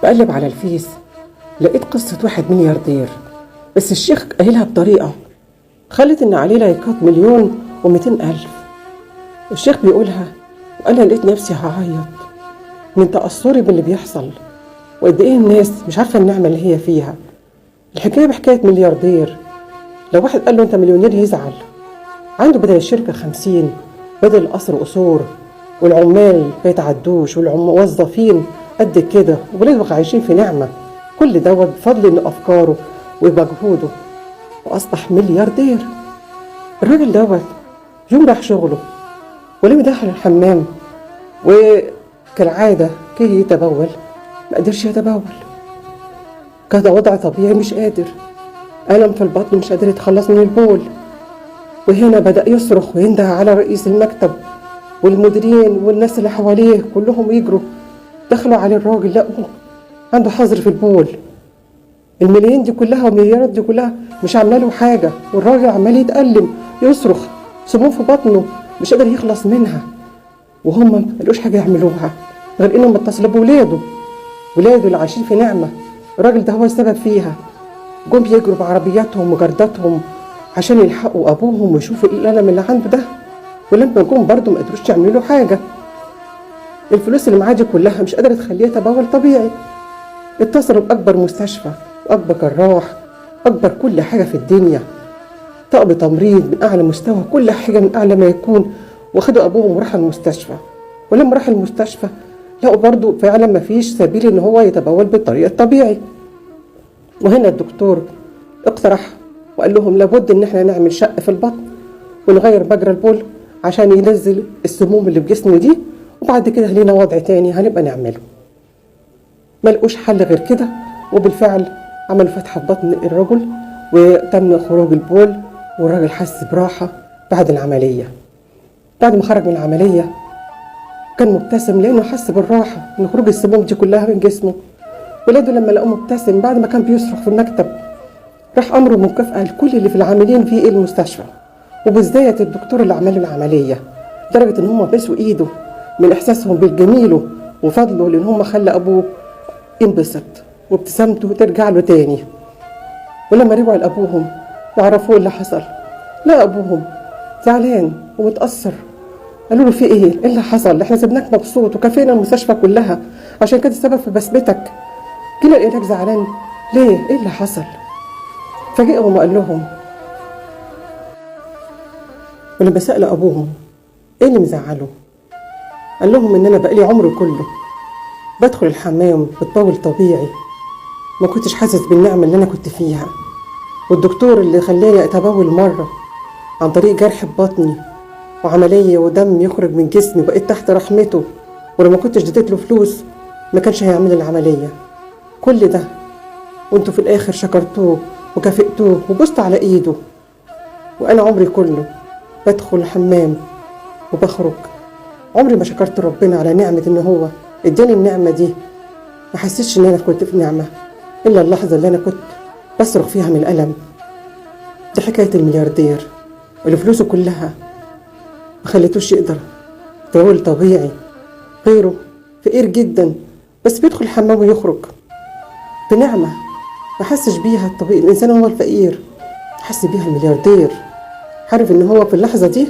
بقلب على الفيس، لقيت قصة واحد ملياردير، بس الشيخ قايلها بطريقة خلت إن عليه لايكات 1,200,000. الشيخ بيقولها وأنا لقيت نفسي هعيط من تأثري باللي بيحصل، وقد إيه الناس مش عارفة النعمة اللي هي فيها. الحكاية بحكاية ملياردير، لو واحد قال له أنت مليونير يزعل. عنده بدل الشركة 50، بدل القصر قصور، والعمال ما يتعدوش، والموظفين قد كده، وبنبقى عايشين في نعمة. كل دوت بفضل إن أفكاره ومجهوده، وأصبح ملياردير. الراجل دوت يوم راح شغله ولما دخل الحمام وكالعادة كي يتبول، ما قدرش يتبول. كان وضع طبيعي، مش قادر، ألم في البطن، مش قادر يتخلص من البول. وهنا بدأ يصرخ وينده على رئيس المكتب والمديرين والناس اللي حواليه، كلهم يجروا دخلوا على الراجل، لقوه عنده حظر في البول. الملايين دي كلها والمليارات دي كلها مش عامله له حاجه، والراجل عمال يتألم يصرخ، سموم في بطنه مش قادر يخلص منها. وهم ما لقوش حاجه يعملوها غير انهم اتصلوا بولاده، ولاده اللي عايشين في نعمه. الراجل ده هو السبب فيها. جم يجروا بعربياتهم وجرداتهم عشان يلحقوا ابوهم ويشوفوا الالم اللي عنده ده، ولما جم برضه ما قدروش يعملوا له حاجه. الفلوس اللي معاه دي كلها مش قادره تخليه يتبول طبيعي. اتصلوا باكبر مستشفى واكبر جراح، اكبر كل حاجه في الدنيا، طقم تمريض من اعلى مستوى، كل حاجه من اعلى ما يكون، واخدوا ابوهم وراحوا المستشفى. ولما راح المستشفى لقوا برضه فعلا ما فيش سبيل ان هو يتبول بالطريقه الطبيعي. وهنا الدكتور اقترح وقال لهم لابد ان احنا نعمل شق في البطن ونغير مجرى البول عشان ينزل السموم اللي في جسمه دي، وبعد كده لينا وضع تاني هنبقى نعمله. ما لقوش حل غير كده، وبالفعل عملوا فتحة في بطن الرجل وتم خروج البول، والراجل حس براحة بعد العملية. بعد ما خرج من العملية كان مبتسم لأنه حس بالراحة من خروج السموم دي كلها من جسمه. ولاده لما لقوه مبتسم بعد ما كان بيصرخ في المكتب، راح أمره مكافأة لكل اللي في العاملين في المستشفى، وبالذات الدكتور اللي عمل العملية، لدرجة إن هم بسوا إيده من إحساسهم بالجميل وفضله لأن هم خلى أبوه ينبسط وابتسامته ترجع له تاني. ولما رجعوا لأبوهم يعرفوا اللي حصل، لا أبوهم زعلان ومتأثر. قالوا له في إيه اللي حصل؟ إحنا سيبناك مبسوط وكفينا المستشفى كلها عشان كده السبب في بسمتك، كده لقيناك زعلان ليه؟ إيه اللي حصل؟ فجأهم وقال لهم، ولما سألوا أبوهم إيه اللي مزعله؟ قال لهم إن أنا بقالي عمري كله بدخل الحمام بتطول طبيعي، ما كنتش حاسس بالنعمة اللي أنا كنت فيها، والدكتور اللي خلاني أتبول مرة عن طريق جرح في بطني وعملية ودم يخرج من جسمي بقيت تحت رحمته، ولما كنتش اديت له فلوس ما كانش هيعمل العملية. كل ده وانتوا في الآخر شكرتوه وكافئتوه وبصت على إيده، وأنا عمري كله بدخل الحمام وبخرج. عمري ما شكرت ربنا على نعمة إن هو اداني النعمة دي. ما حسيتش إن أنا كنت في نعمة إلا اللحظة اللي أنا كنت بصرخ فيها من الألم. دي حكاية الملياردير اللي فلوسه كلها ما خليتوش يقدر يتبول طبيعي. غيره فقير جدا بس بيدخل الحمام ويخرج بنعمة ما حسش بيها الطبيعي. الإنسان هو الفقير، حس بيها الملياردير، عارف إن هو في اللحظة دي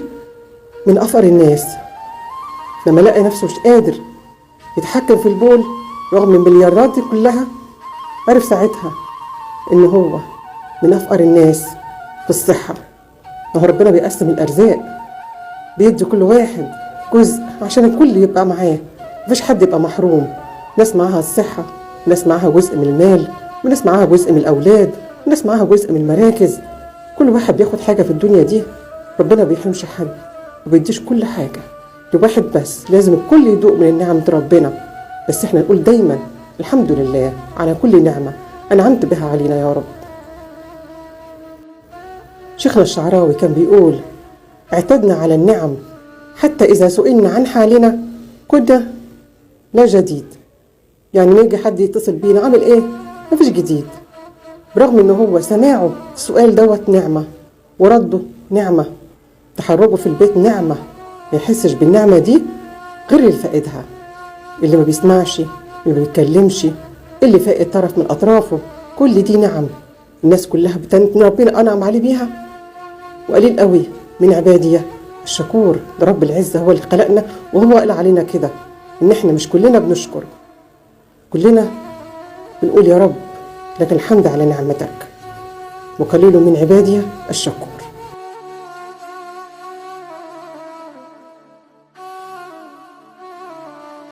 من أفقر الناس. لما لقى نفسه مش قادر يتحكم في البول رغم المليارات دي كلها، عرف ساعتها إن هو من أفقر الناس في الصحة. ما هو ربنا بيقسم الأرزاق، بيدي كل واحد جزء عشان الكل يبقى معاه، مفيش حد يبقى محروم. ناس معاها الصحة، ناس معاها جزء من المال، وناس معاها جزء من الأولاد، وناس معاها جزء من المراكز. كل واحد بياخد حاجة في الدنيا دي، ربنا بيحرمش حد وبيديش كل حاجة لواحد بس. لازم الكل يدوق من نعمة ربنا، بس احنا نقول دايما الحمد لله على كل نعمة أنعمت بها علينا يا رب. شيخنا الشعراوي كان بيقول اعتدنا على النعم حتى إذا سئلنا عن حالنا كنا لا جديد. يعني ما يجي حد يتصل بينا عامل ايه؟ مفيش جديد، برغم ان هو سماعه السؤال دوت نعمة، ورده نعمة، تحركه في البيت نعمة. ما يحسش بالنعمة دي غير اللي فقدها، اللي ما بيسمعش، اللي ما بيتكلمش، اللي فاق الطرف من أطرافه. كل دي نعم الناس كلها بتنت ربنا أنعم عليه بيها. وقليل قوي من عبادي الشكور. ده رب العزة هو اللي خلقنا، وهو قال علينا كده إن إحنا مش كلنا بنشكر، كلنا بنقول يا رب لك الحمد على نعمتك، وقليل من عبادي الشكور.